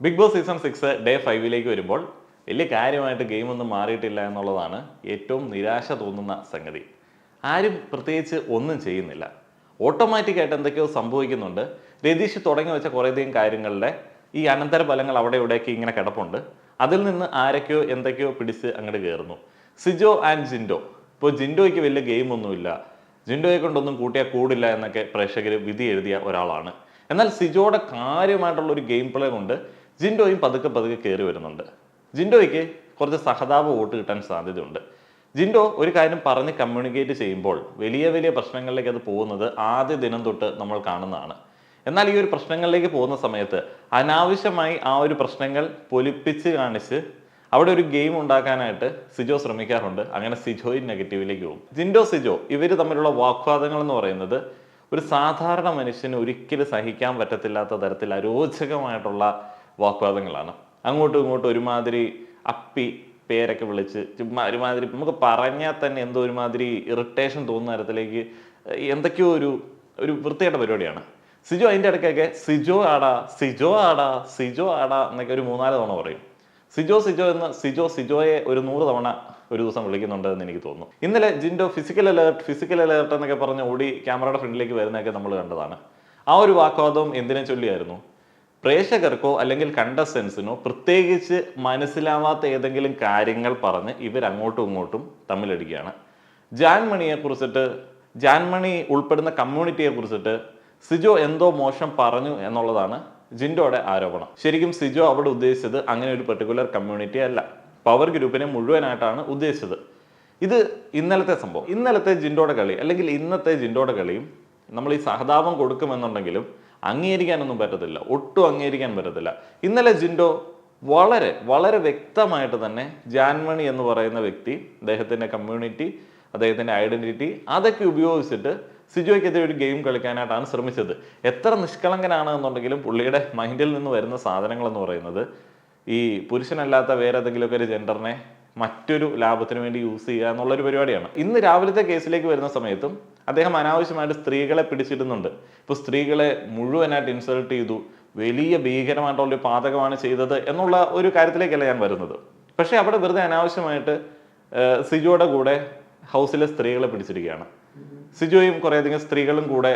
Big boss season 6 day 5ലേക്ക് വരുമ്പോൾ വലിയ കാര്യമായിട്ട് ഗെയിം ഒന്നും മാറിയിട്ടില്ല എന്നുള്ളതാണ് ഏറ്റവും നിരാശ തോന്നുന്ന സംഗതി. ആരും പ്രത്യേകിച്ച് ഒന്നും ചെയ്യുന്നില്ല. ഓട്ടോമാറ്റിക്കായിട്ട് എന്തൊക്കെയോ സംഭവിക്കുന്നുണ്ട്. രതീഷ് തുടങ്ങി വെച്ച കുറേയധികം കാര്യങ്ങളുടെ ഈ അനന്തര ഫലങ്ങൾ അവിടെ ഇവിടെയൊക്കെ ഇങ്ങനെ കിടപ്പുണ്ട്. അതിൽ നിന്ന് ആരൊക്കെയോ എന്തൊക്കെയോ പിടിച്ച് അങ്ങോട്ട് കയറുന്നു. സിജോ ആൻഡ് ജിൻഡോ. ഇപ്പോൾ ജിൻഡോയ്ക്ക് വലിയ ഗെയിം ഒന്നുമില്ല, ജിൻഡോയെ കൊണ്ടൊന്നും കൂട്ടിയാൽ കൂടില്ല എന്നൊക്കെ പ്രേക്ഷകർ വിധി എഴുതിയ ഒരാളാണ്. എന്നാൽ സിജോയുടെ കാര്യമായിട്ടുള്ള ഒരു ഗെയിം പ്ലേ കൊണ്ട് ജിൻഡോയും പതുക്കെ പതുക്കെ കയറി വരുന്നുണ്ട്. ജിൻഡോയ്ക്ക് കുറച്ച് സഹതാപ വോട്ട് കിട്ടാൻ സാധ്യതയുണ്ട്. ജിൻഡോ ഒരു കാര്യം പറഞ്ഞ് കമ്മ്യൂണിക്കേറ്റ് ചെയ്യുമ്പോൾ വലിയ വലിയ പ്രശ്നങ്ങളിലേക്ക് അത് പോകുന്നത് ആദ്യ ദിനം തൊട്ട് നമ്മൾ കാണുന്നതാണ്. എന്നാൽ ഈ ഒരു പ്രശ്നങ്ങളിലേക്ക് പോകുന്ന സമയത്ത് അനാവശ്യമായി ആ ഒരു പ്രശ്നങ്ങൾ പൊലിപ്പിച്ച് കാണിച്ച് അവിടെ ഒരു ഗെയിം ഉണ്ടാക്കാനായിട്ട് സിജോ ശ്രമിക്കാറുണ്ട്. അങ്ങനെ സിജോയും നെഗറ്റീവിലേക്ക് പോകും. ജിൻഡോ സിജോ ഇവർ തമ്മിലുള്ള വാഗ്വാദങ്ങൾ എന്ന് പറയുന്നത് ഒരു സാധാരണ മനുഷ്യന് ഒരിക്കലും സഹിക്കാൻ പറ്റത്തില്ലാത്ത തരത്തിൽ അരോചകമായിട്ടുള്ള വാഗ്വാദങ്ങളാണ്. അങ്ങോട്ടും ഇങ്ങോട്ടും ഒരുമാതിരി അപ്പി പേരൊക്കെ വിളിച്ച് ചുമ്മാ ഒരുമാതിരി നമുക്ക് പറഞ്ഞാൽ തന്നെ എന്തോ ഒരുമാതിരി ഇറിറ്റേഷൻ തോന്നുന്ന തരത്തിലേക്ക് എന്തൊക്കെയോ ഒരു വൃത്തികെട്ട പരിപാടിയാണ്. സിജോ അതിൻ്റെ ഇടയ്ക്കൊക്കെ സിജോ ആടാ സിജോ ആടാ സിജോ ആടാ എന്നൊക്കെ ഒരു 3-4 തവണ പറയും. സിജോ സിജോ എന്ന് സിജോയെ ഒരു 100 തവണ ഒരു ദിവസം വിളിക്കുന്നുണ്ട് എന്ന് എനിക്ക് തോന്നുന്നു. ഇന്നലെ ജിൻഡോ ഫിസിക്കൽ അലേർട്ട് എന്നൊക്കെ പറഞ്ഞ് ഓടി ക്യാമറയുടെ ഫ്രണ്ടിലേക്ക് വരുന്നതൊക്കെ നമ്മൾ കണ്ടതാണ്. ആ ഒരു വാഗ്വാദവും എന്തിനെ ചൊല്ലിയായിരുന്നു? പ്രേക്ഷകർക്കോ അല്ലെങ്കിൽ കണ്ടസ്റ്റൻസിനോ പ്രത്യേകിച്ച് മനസ്സിലാവാത്ത ഏതെങ്കിലും കാര്യങ്ങൾ പറഞ്ഞ് ഇവർ അങ്ങോട്ടും ഇങ്ങോട്ടും തമ്മിലടിക്കുകയാണ്. ജാൻമണി ഉൾപ്പെടുന്ന കമ്മ്യൂണിറ്റിയെ കുറിച്ചിട്ട് സിജോ എന്തോ മോശം പറഞ്ഞു എന്നുള്ളതാണ് ജിൻഡോയുടെ ആരോപണം. ശരിക്കും സിജോ അവിടെ ഉദ്ദേശിച്ചത് അങ്ങനെ ഒരു പെർട്ടിക്കുലർ കമ്മ്യൂണിറ്റി അല്ല, പവർ ഗ്രൂപ്പിനെ മുഴുവനായിട്ടാണ് ഉദ്ദേശിച്ചത്. ഇത് ഇന്നലത്തെ സംഭവം. ഇന്നലത്തെ ജിൻഡോയുടെ കളി അല്ലെങ്കിൽ ഇന്നത്തെ ജിൻഡോയുടെ കളിയും നമ്മൾ ഈ സഹതാപം കൊടുക്കുമെന്നുണ്ടെങ്കിലും അംഗീകരിക്കാനൊന്നും പറ്റത്തില്ല, ഒട്ടും അംഗീകരിക്കാൻ പറ്റത്തില്ല. ഇന്നലെ ജിൻഡോ വളരെ വളരെ വ്യക്തമായിട്ട് തന്നെ ജാൻമണി എന്ന് പറയുന്ന വ്യക്തി, അദ്ദേഹത്തിൻ്റെ കമ്മ്യൂണിറ്റി, അദ്ദേഹത്തിൻ്റെ ഐഡന്റിറ്റി അതൊക്കെ ഉപയോഗിച്ചിട്ട് സിജോയ്ക്കെതിരെ ഒരു ഗെയിം കളിക്കാനായിട്ടാണ് ശ്രമിച്ചത്. എത്ര നിഷ്കളങ്കനാണ് എന്നുണ്ടെങ്കിലും പുള്ളിയുടെ മൈൻഡിൽ നിന്ന് വരുന്ന സാധനങ്ങൾ എന്ന് പറയുന്നത് ഈ പുരുഷനല്ലാത്ത വേറെ ഏതെങ്കിലുമൊക്കെ ഒരു ജെൻഡറിനെ മറ്റൊരു ലാഭത്തിന് വേണ്ടി യൂസ് ചെയ്യുക എന്നുള്ളൊരു പരിപാടിയാണ്. ഇന്ന് രാവിലത്തെ കേസിലേക്ക് വരുന്ന സമയത്തും അദ്ദേഹം അനാവശ്യമായിട്ട് സ്ത്രീകളെ പിടിച്ചിടുന്നുണ്ട്. ഇപ്പോൾ സ്ത്രീകളെ മുഴുവനായിട്ട് ഇൻസൾട്ട് ചെയ്തു, വലിയ ഭീകരമായിട്ടുള്ളൊരു പാതകമാണ് ചെയ്തത് എന്നുള്ള ഒരു കാര്യത്തിലേക്കല്ല ഞാൻ വരുന്നത്. പക്ഷേ അവിടെ വെറുതെ അനാവശ്യമായിട്ട് സിജോയുടെ കൂടെ ഹൗസിലെ സ്ത്രീകളെ പിടിച്ചിരിക്കുകയാണ്. സിജോയും കുറേയധികം സ്ത്രീകളും കൂടെ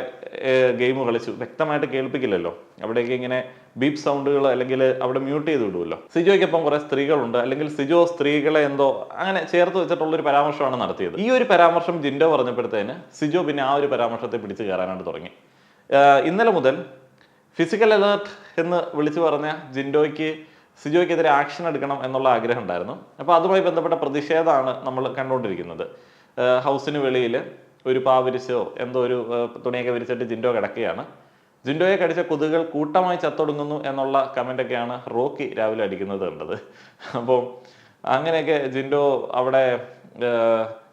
ഗെയിം കളിച്ചു. വ്യക്തമായിട്ട് കേൾപ്പിക്കില്ലല്ലോ, അവിടേക്ക് ഇങ്ങനെ ബീപ്പ് സൗണ്ടുകൾ അല്ലെങ്കിൽ അവിടെ മ്യൂട്ട് ചെയ്ത് വിടുമല്ലോ. സിജോയ്ക്കൊപ്പം കുറെ സ്ത്രീകളുണ്ട്, അല്ലെങ്കിൽ സിജോ സ്ത്രീകളെ എന്തോ അങ്ങനെ ചേർത്ത് വെച്ചിട്ടുള്ളൊരു പരാമർശമാണ് നടത്തിയത്. ഈ ഒരു പരാമർശം ജിൻഡോ പറഞ്ഞപ്പോഴത്തേന് സിജോ പിന്നെ ആ ഒരു പരാമർശത്തെ പിടിച്ചു കയറാനായിട്ട് തുടങ്ങി. ഇന്നലെ മുതൽ ഫിസിക്കൽ അലേർട്ട് എന്ന് വിളിച്ചു പറഞ്ഞ സിജോയ്ക്കെതിരെ ആക്ഷൻ എടുക്കണം എന്നുള്ള ആഗ്രഹം ഉണ്ടായിരുന്നു. അപ്പോൾ അതുമായി ബന്ധപ്പെട്ട പ്രതിഷേധമാണ് നമ്മൾ കണ്ടുകൊണ്ടിരിക്കുന്നത്. ഹൗസിന് വെളിയിൽ ഒരു പാവിരിച്ചോ എന്തോ ഒരു തുണിയൊക്കെ വിരിച്ചിട്ട് ജിൻഡോ കിടക്കുകയാണ്. ജിൻഡോയെ കടിച്ച കൊതുകൾ കൂട്ടമായി ചത്തൊടുങ്ങുന്നു എന്നുള്ള കമൻ്റൊക്കെയാണ് റോക്കി രാവിലെ അടിക്കുന്നത് കണ്ടത്. അപ്പോൾ അങ്ങനെയൊക്കെ ജിൻഡോ അവിടെ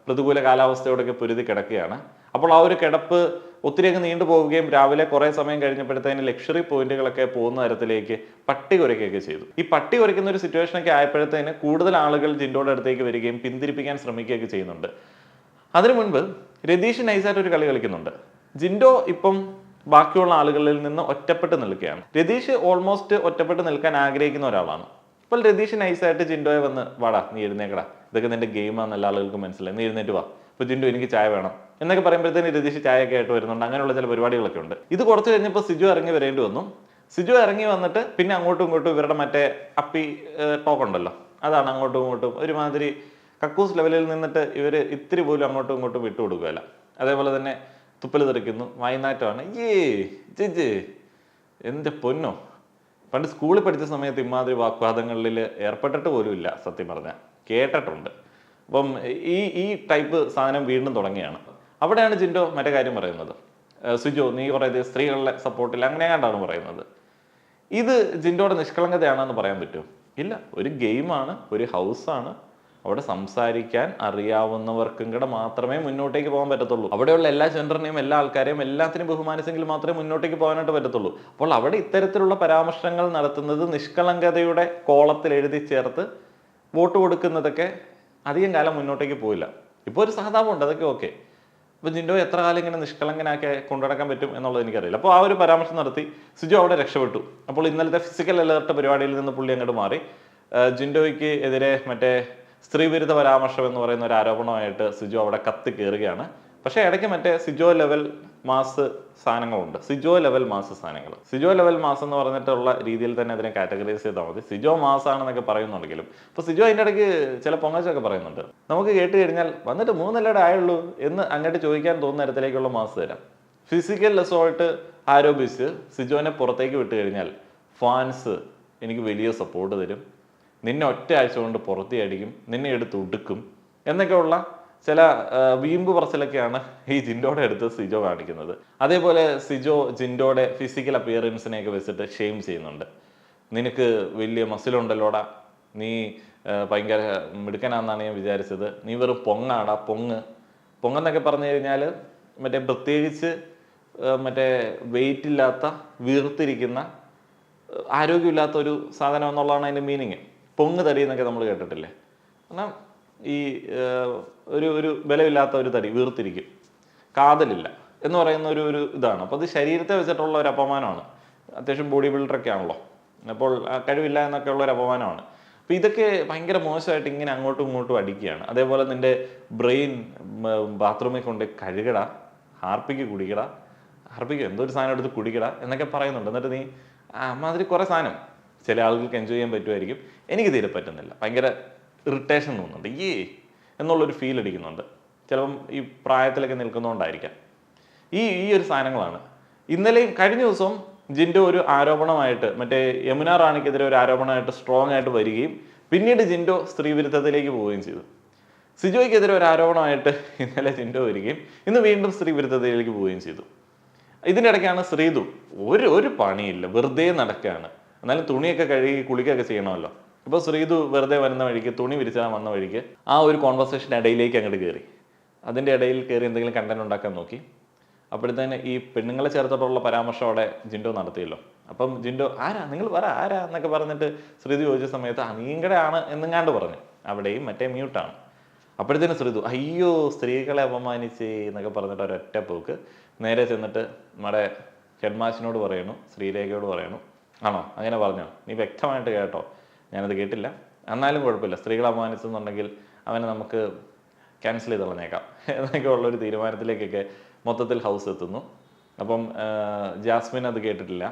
പ്രതികൂല കാലാവസ്ഥയോടൊക്കെ പൊരുതി കിടക്കുകയാണ്. അപ്പോൾ ആ ഒരു കിടപ്പ് ഒത്തിരിയൊക്കെ നീണ്ടു പോവുകയും രാവിലെ കുറേ സമയം കഴിഞ്ഞപ്പോഴത്തേന് ലക്ഷറി പോയിന്റുകളൊക്കെ പോകുന്ന തരത്തിലേക്ക് പട്ടി കുരയ്ക്കുകയൊക്കെ ചെയ്തു. ഈ പട്ടി കുരയ്ക്കുന്ന ഒരു സിറ്റുവേഷനൊക്കെ ആയപ്പോഴത്തേന് കൂടുതൽ ആളുകൾ ജിൻഡോയുടെ അടുത്തേക്ക് വരികയും പിന്തിരിപ്പിക്കാൻ ശ്രമിക്കുകയൊക്കെ ചെയ്യുന്നുണ്ട്. അതിനു മുൻപ് രതീഷ് നൈസായിട്ട് ഒരു കളി കളിക്കുന്നുണ്ട്. ജിൻഡോ ഇപ്പം ബാക്കിയുള്ള ആളുകളിൽ നിന്ന് ഒറ്റപ്പെട്ട് നിൽക്കുകയാണ്. രതീഷ് ഓൾമോസ്റ്റ് ഒറ്റപ്പെട്ട് നിൽക്കാൻ ആഗ്രഹിക്കുന്ന ഒരാളാണ്. ഇപ്പോൾ രതീഷ് നൈസായിട്ട് ജിൻഡോയെ വന്ന് വാടാ നീ എഴുന്നേക്കടാ, ഇതൊക്കെ നിന്റെ ഗെയിമാണെന്ന് എല്ലാ ആളുകൾക്കും മനസ്സിലായി, നീ എഴുന്നേറ്റ് വാ, ഇപ്പോൾ ജിൻഡോ എനിക്ക് ചായ വേണം എന്നൊക്കെ പറയുമ്പോഴത്തേന് രതീഷ് ചായയൊക്കെ ആയിട്ട് വരുന്നുണ്ട്. അങ്ങനെയുള്ള ചില പരിപാടികളൊക്കെ ഉണ്ട്. ഇത് കുറച്ച് കഴിഞ്ഞപ്പോൾ സിജു ഇറങ്ങി വരേണ്ടി വന്നു. സിജു ഇറങ്ങി വന്നിട്ട് പിന്നെ അങ്ങോട്ടും ഇങ്ങോട്ടും ഇവരുടെ മറ്റേ അപ്പി ടോക്ക് ഉണ്ടല്ലോ, അതാണ് അങ്ങോട്ടും ഇങ്ങോട്ടും ഒരുമാതിരി കക്കൂസ് ലെവലിൽ നിന്നിട്ട് ഇവർ ഇത്തിരി പോലും അങ്ങോട്ടും ഇങ്ങോട്ടും വിട്ടുകൊടുക്കുകയല്ല. അതേപോലെ തന്നെ തുപ്പൽ തെറിക്കുന്നു, വൈകുന്നേരമാണ് ചേച്ചി എൻ്റെ പൊന്നോ. പണ്ട് സ്കൂളിൽ പഠിച്ച സമയത്ത് ഇമാതിരി വാഗ്വാദങ്ങളിൽ ഏർപ്പെട്ടിട്ട് പോലും ഇല്ല, സത്യം പറഞ്ഞാൽ കേട്ടിട്ടുണ്ട്. അപ്പം ഈ ടൈപ്പ് സാധനം വീണ്ടും തുടങ്ങിയാണ്. അവിടെയാണ് ജിൻഡോ മറ്റേ കാര്യം പറയുന്നത്, സിജോ നീ കുറേ സ്ത്രീകളുടെ സപ്പോർട്ടില്ല അങ്ങനെയാണ്ടാണ് പറയുന്നത്. ഇത് ജിൻഡോയുടെ നിഷ്കളങ്കതയാണെന്ന് പറയാൻ പറ്റുമോ? ഇല്ല, ഒരു ഗെയിമാണ്, ഒരു ഹൗസാണ്. അവിടെ സംസാരിക്കാൻ അറിയാവുന്നവർക്കും കൂടെ മാത്രമേ മുന്നോട്ടേക്ക് പോകാൻ പറ്റത്തുള്ളൂ. അവിടെയുള്ള എല്ലാ ജെൻഡറിനെയും എല്ലാ ആൾക്കാരെയും എല്ലാത്തിനും ബഹുമാനിച്ചെങ്കിൽ മാത്രമേ മുന്നോട്ടേക്ക് പോകാനായിട്ട് പറ്റത്തുള്ളൂ. അപ്പോൾ അവിടെ ഇത്തരത്തിലുള്ള പരാമർശങ്ങൾ നടത്തുന്നത് നിഷ്കളങ്കതയുടെ കോളത്തിൽ എഴുതി ചേർത്ത് വോട്ട് കൊടുക്കുന്നതൊക്കെ അധികം കാലം മുന്നോട്ടേക്ക് പോയില്ല. ഇപ്പോൾ ഒരു സഹതാപമുണ്ട്, അതൊക്കെ ഓക്കെ. അപ്പോൾ ജിൻഡോ എത്ര കാലം ഇങ്ങനെ നിഷ്കളങ്കനാക്കി കൊണ്ടുനടക്കാൻ പറ്റും എന്നുള്ളത് എനിക്കറിയില്ല. അപ്പോൾ ആ ഒരു പരാമർശം നടത്തി സിജോ അവിടെ രക്ഷപ്പെട്ടു. അപ്പോൾ ഇന്നലത്തെ ഫിസിക്കൽ അലേർട്ട് പരിപാടിയിൽ നിന്ന് പുള്ളി അങ്ങോട്ട് മാറി. ജിൻഡോയ്ക്ക് എതിരെ മറ്റേ സ്ത്രീവിരുദ്ധ പരാമർശം എന്ന് പറയുന്ന ഒരു ആരോപണമായിട്ട് സിജോ അവിടെ കത്തി കയറുകയാണ്. പക്ഷേ ഇടയ്ക്ക് മറ്റേ സിജോ ലെവൽ മാസ് സാധനങ്ങളുണ്ട്. സിജോ ലെവൽ മാസ് എന്ന് പറഞ്ഞിട്ടുള്ള രീതിയിൽ തന്നെ അതിനെ കാറ്റഗറൈസ് ചെയ്താൽ മതി. സിജോ മാസ് ആണെന്നൊക്കെ പറയുന്നുണ്ടെങ്കിലും ഇപ്പോൾ സിജോ അതിൻ്റെ ഇടയ്ക്ക് ചില പൊങ്ങച്ചൊക്കെ പറയുന്നുണ്ട്. നമുക്ക് കേട്ട് കഴിഞ്ഞാൽ വന്നിട്ട് 3 ആയുള്ളൂ എന്ന് അങ്ങോട്ട് ചോദിക്കാൻ തോന്നുന്ന തരത്തിലേക്കുള്ള മാസ് തരാം. ഫിസിക്കൽ അസോൾട്ട് ആരോപിച്ച് സിജോനെ പുറത്തേക്ക് വിട്ട് കഴിഞ്ഞാൽ ഫാൻസ് എനിക്ക് വലിയ സപ്പോർട്ട് തരും, നിന്നെ ഒറ്റ ആഴ്ച കൊണ്ട് പുറത്തേ അടിക്കും, നിന്നെ എടുത്ത് ഉടുക്കും എന്നൊക്കെയുള്ള ചില വീമ്പ് പറച്ചിലൊക്കെയാണ് ഈ ജിൻഡോയുടെ അടുത്ത് സിജോ കാണിക്കുന്നത്. അതേപോലെ സിജോ ജിൻഡോയുടെ ഫിസിക്കൽ അപ്പിയറൻസിനെയൊക്കെ വെച്ചിട്ട് ഷെയിം ചെയ്യുന്നുണ്ട്. നിനക്ക് വലിയ മസിലുണ്ടല്ലോടാ, നീ ഭയങ്കര മിടുക്കനാണെന്നാണ് ഞാൻ വിചാരിച്ചത്, നീ വെറും പൊങ്ങാടാ, പൊങ്ങെന്നൊക്കെ പറഞ്ഞു കഴിഞ്ഞാൽ മറ്റേ പ്രത്യേകിച്ച് മറ്റേ വെയിറ്റ് ഇല്ലാത്ത വീർത്തിരിക്കുന്ന ആരോഗ്യമില്ലാത്ത ഒരു സാധനം എന്നുള്ളതാണ് അതിൻ്റെ മീനിങ്. പൊങ്ങ് തടി എന്നൊക്കെ നമ്മൾ കേട്ടിട്ടില്ലേ? കാരണം ഈ ഒരു ബലമില്ലാത്ത ഒരു തടി വീർത്തിരിക്കും, കാതലില്ല എന്ന് പറയുന്ന ഒരു ഇതാണ്. അപ്പോൾ അത് ശരീരത്തെ വെച്ചിട്ടുള്ള ഒരു അപമാനമാണ്. അത്യാവശ്യം ബോഡി ബിൽഡറൊക്കെ ആണല്ലോ, അപ്പോൾ കഴിവില്ല എന്നൊക്കെ ഉള്ള ഒരു അപമാനമാണ്. അപ്പോൾ ഇതൊക്കെ ഭയങ്കര മോശമായിട്ട് ഇങ്ങനെ അങ്ങോട്ടും ഇങ്ങോട്ടും അടിക്കുകയാണ്. അതേപോലെ നിൻ്റെ ബ്രെയിൻ ബാത്റൂമിൽ കൊണ്ട് കഴുകട, ഹാർപ്പിക്ക് കുടിക്കട, ഹാർപ്പിക്ക് എന്തോ ഒരു സാധനം എടുത്ത് കുടിക്കട എന്നൊക്കെ പറയുന്നുണ്ട്. എന്നിട്ട് നീ അമ്മാതിരി കുറേ സാധനം ചില ആളുകൾക്ക് എൻജോയ് ചെയ്യാൻ പറ്റുമായിരിക്കും, എനിക്ക് തീരെ പറ്റുന്നില്ല. ഭയങ്കര ഇറിറ്റേഷൻ തോന്നുന്നുണ്ട്, എന്നുള്ളൊരു ഫീൽ അടിക്കുന്നുണ്ട്. ചിലപ്പം ഈ പ്രായത്തിലൊക്കെ നിൽക്കുന്നതുകൊണ്ടായിരിക്കാം. ഈ ഒരു സാധനങ്ങളാണ്. ഇന്നലെയും കഴിഞ്ഞ ദിവസവും ജിൻഡോ ഒരു ആരോപണമായിട്ട് മറ്റേ യമുന റാണിക്കെതിരെ ഒരു ആരോപണമായിട്ട് സ്ട്രോങ് ആയിട്ട് വരികയും പിന്നീട് ജിൻഡോ സ്ത്രീവിരുദ്ധത്തിലേക്ക് പോവുകയും ചെയ്തു. സിജോയ്ക്കെതിരെ ഒരു ആരോപണമായിട്ട് ഇന്നലെ ജിൻഡോ വരികയും ഇന്ന് വീണ്ടും സ്ത്രീവിരുദ്ധതയിലേക്ക് പോവുകയും ചെയ്തു. ഇതിൻ്റെ ഇടയ്ക്കാണ് ശ്രീതു ഒരു പണിയില്ല, വെറുതെ നടക്കുകയാണ്. എന്നാലും തുണിയൊക്കെ കഴുകി കുളിക്കുകയൊക്കെ ചെയ്യണമല്ലോ. ഇപ്പോൾ ശ്രീതു വെറുതെ വരുന്ന വഴിക്ക്, തുണി വിരിച്ചാൽ വന്ന വഴിക്ക് ആ ഒരു കോൺവെർസേഷൻ ഇടയിലേക്ക് അങ്ങോട്ട് കയറി. അതിൻ്റെ ഇടയിൽ കയറി എന്തെങ്കിലും കണ്ടന്റ് ഉണ്ടാക്കാൻ നോക്കി. അപ്പോഴത്തേന് ഈ പെണ്ണുങ്ങളെ ചേർത്തിട്ടുള്ള പരാമർശം അവിടെ ജിൻഡോ നടത്തിയല്ലോ. അപ്പം ജിൻഡോ നിങ്ങൾ പറ ആരാ എന്നൊക്കെ പറഞ്ഞിട്ട് ശ്രീതു ചോദിച്ച സമയത്ത് നീങ്കടെ ആണ് എന്നെങ്ങാണ്ട് പറഞ്ഞു. അവിടെയും മറ്റേ മ്യൂട്ടാണ്. അപ്പോഴത്തേനും ശ്രീതു അയ്യോ സ്ത്രീകളെ അപമാനിച്ച് എന്നൊക്കെ പറഞ്ഞിട്ട് ഒരൊറ്റ പോക്ക് നേരെ ചെന്നിട്ട് നമ്മുടെ ഹെഡ്മാഷിനോട് പറയണു, ശ്രീരേഖയോട് പറയണു, ആണോ അങ്ങനെ പറഞ്ഞോ, നീ വ്യക്തമായിട്ട് കേട്ടോ, ഞാനത് കേട്ടില്ല, എന്നാലും കുഴപ്പമില്ല, സ്ത്രീകളെ അപമാനിച്ചെന്നുണ്ടെങ്കിൽ അവനെ നമുക്ക് ക്യാൻസൽ ചെയ്ത് കളഞ്ഞേക്കാം എന്നൊക്കെ ഉള്ളൊരു തീരുമാനത്തിലേക്കൊക്കെ മൊത്തത്തിൽ ഹൗസ് എത്തുന്നു. അപ്പം ജാസ്മിൻ അത് കേട്ടിട്ടില്ല,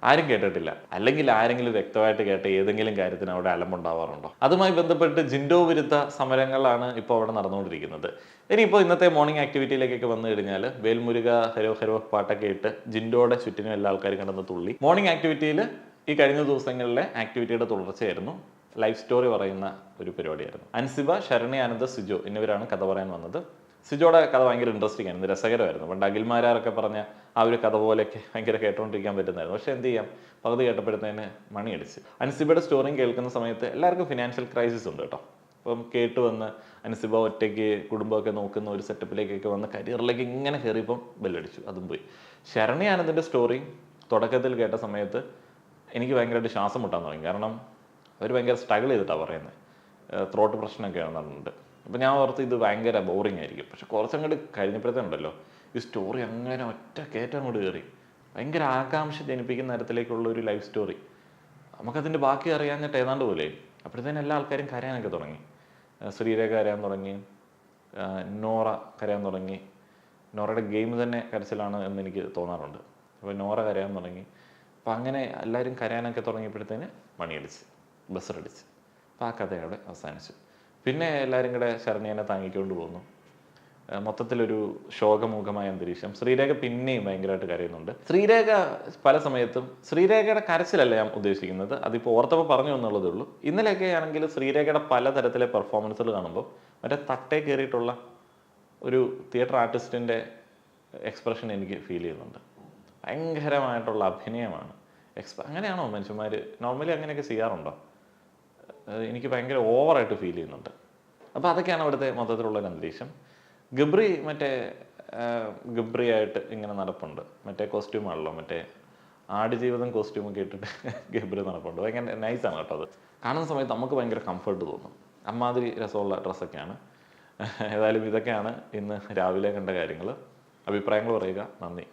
ആരും കേട്ടിട്ടില്ല. അല്ലെങ്കിൽ ആരെങ്കിലും വ്യക്തമായിട്ട് കേട്ട ഏതെങ്കിലും കാര്യത്തിന് അവിടെ അലമ്പുണ്ടാവാറുണ്ടോ? അതുമായി ബന്ധപ്പെട്ട് ജിൻഡോ വിരുദ്ധ സമരങ്ങളാണ് ഇപ്പോൾ അവിടെ നടന്നുകൊണ്ടിരിക്കുന്നത്. ഇനിയിപ്പോൾ ഇന്നത്തെ മോർണിംഗ് ആക്ടിവിറ്റിയിലേക്കൊക്കെ വന്നു കഴിഞ്ഞാൽ വേൽമുരുക ഹരോ ഹരോ പാട്ടൊക്കെ ഇട്ട് ജിൻഡോയുടെ ചുറ്റിനും എല്ലാ ആൾക്കാരും കണ്ടെന്ന് തുള്ളി. മോർണിംഗ് ആക്ടിവിറ്റിയിൽ ഈ കഴിഞ്ഞ ദിവസങ്ങളിലെ ആക്ടിവിറ്റിയുടെ തുടർച്ചയായിരുന്നു. ലൈഫ് സ്റ്റോറി പറയുന്ന ഒരു പരിപാടിയായിരുന്നു. അൻസിബ, ശരണി, ആനന്ദ്, സിജോ എന്നിവരാണ് കഥ പറയാൻ വന്നത്. സിജോയുടെ കഥ ഭയങ്കര ഇൻട്രസ്റ്റിംഗ് ആയിരുന്നു, രസകരമായിരുന്നു. പണ്ട് അഖിൽമാരാറൊക്കെ പറഞ്ഞ ആ ഒരു കഥ പോലെയൊക്കെ ഭയങ്കര കേട്ടോണ്ടിരിക്കാൻ പറ്റുന്നതായിരുന്നു. പക്ഷെ എന്ത് ചെയ്യാം, പകുതി കേട്ടപ്പോഴത്തേന് മണിയടിച്ച്. അൻസിബയുടെ സ്റ്റോറിയും കേൾക്കുന്ന സമയത്ത് എല്ലാവർക്കും ഫിനാൻഷ്യൽ ക്രൈസിസ് ഉണ്ട് കേട്ടോ. അപ്പം കേട്ട് വന്ന് അൻസിബ ഒറ്റയ്ക്ക് കുടുംബമൊക്കെ നോക്കുന്ന ഒരു സെറ്റപ്പിലേക്കൊക്കെ വന്ന് കരിയറിലേക്ക് ഇങ്ങനെ കയറിയപ്പം ബെല്ലടിച്ചു, അതും പോയി. ശരണി ആനന്ദിൻ്റെ സ്റ്റോറി തുടക്കത്തിൽ കേട്ട സമയത്ത് എനിക്ക് ഭയങ്കരമായിട്ട് ശ്വാസം മുട്ടാൻ തുടങ്ങി. കാരണം അവർ ഭയങ്കര സ്ട്രഗിൾ ചെയ്തിട്ടാണ് പറയുന്നത്, ത്രോട്ട് പ്രശ്നമൊക്കെയാണ് നടന്നിട്ടുണ്ട്. അപ്പോൾ ഞാൻ ഓർത്ത് ഇത് ഭയങ്കര ബോറിംഗ് ആയിരിക്കും. പക്ഷെ കുറച്ചങ്ങോട്ട് കഴിഞ്ഞപ്പോഴത്തേനുണ്ടല്ലോ ഈ സ്റ്റോറി അങ്ങനെ ഒറ്റ കയറ്റം അങ്ങോട്ട് കയറി. ഭയങ്കര ആകാംക്ഷ ജനിപ്പിക്കുന്ന തരത്തിലേക്കുള്ള ഒരു ലൈഫ് സ്റ്റോറി. നമുക്കതിൻ്റെ ബാക്കി അറിയാഞ്ഞിട്ട് ഏതാണ്ട് പോലെ. അപ്പോഴത്തേനും എല്ലാ ആൾക്കാരും കരയാനൊക്കെ തുടങ്ങി. ശ്രീരേഖ കരയാൻ തുടങ്ങി, നോറ കരയാൻ തുടങ്ങി. നോറയുടെ ഗെയിം തന്നെ കരച്ചിലാണ് എന്ന് എനിക്ക് തോന്നാറുണ്ട്. അപ്പോൾ നോറ കരയാൻ തുടങ്ങി. അപ്പം അങ്ങനെ എല്ലാവരും കരയാനൊക്കെ തുടങ്ങിയപ്പോഴത്തേന് മണിയടിച്ച്, ബസ്സറടിച്ച്. അപ്പോൾ ആ കഥ അവിടെ അവസാനിച്ചു. പിന്നെ എല്ലാവരും കൂടെ ശരണ്യനെ താങ്ങിക്കൊണ്ട് പോകുന്നു. മൊത്തത്തിലൊരു ശോകമുഖമായ അന്തരീക്ഷം. ശ്രീരേഖ പിന്നെയും ഭയങ്കരമായിട്ട് കരയുന്നുണ്ട്. ശ്രീരേഖ പല സമയത്തും, ശ്രീരേഖയുടെ കരച്ചിലല്ല ഞാൻ ഉദ്ദേശിക്കുന്നത്, അതിപ്പോൾ ഓർത്തപ്പോൾ പറഞ്ഞു എന്നുള്ളതേ ഉള്ളൂ. ഇന്നലെയൊക്കെ ആണെങ്കിൽ ശ്രീരേഖയുടെ പലതരത്തിലെ പെർഫോമൻസുകൾ കാണുമ്പോൾ മറ്റേ തട്ടേ കയറിയിട്ടുള്ള ഒരു തിയേറ്റർ ആർട്ടിസ്റ്റിൻ്റെ എക്സ്പ്രഷൻ എനിക്ക് ഫീൽ ചെയ്യുന്നുണ്ട്. ഭയങ്കരമായിട്ടുള്ള അഭിനയമാണ്. അങ്ങനെയാണോ മനുഷ്യന്മാർ നോർമലി അങ്ങനെയൊക്കെ ചെയ്യാറുണ്ടോ? എനിക്ക് ഭയങ്കര ഓവറായിട്ട് ഫീൽ ചെയ്യുന്നുണ്ട്. അപ്പോൾ അതൊക്കെയാണ് അവിടുത്തെ മൊത്തത്തിലുള്ളൊരു അന്തരീക്ഷം. ഗബ്രി ഗബ്രിയായിട്ട് ഇങ്ങനെ നടപ്പുണ്ട്. മറ്റേ കോസ്റ്റ്യൂമാണല്ലോ, മറ്റേ ആടുജീവിതം കോസ്റ്റ്യൂമൊക്കെ ഇട്ടിട്ട് ഗബ്രി നടപ്പുണ്ട്. ഭയങ്കര നൈസാണ് കേട്ടോ. അത് കാണുന്ന സമയത്ത് നമുക്ക് ഭയങ്കര കംഫർട്ട് തോന്നും. അമ്മാതിരി രസമുള്ള ഡ്രസ്സൊക്കെയാണ്. ഏതായാലും ഇതൊക്കെയാണ് ഇന്ന് രാവിലെ കണ്ട കാര്യങ്ങൾ. അഭിപ്രായങ്ങൾ പറയുക. നന്ദി.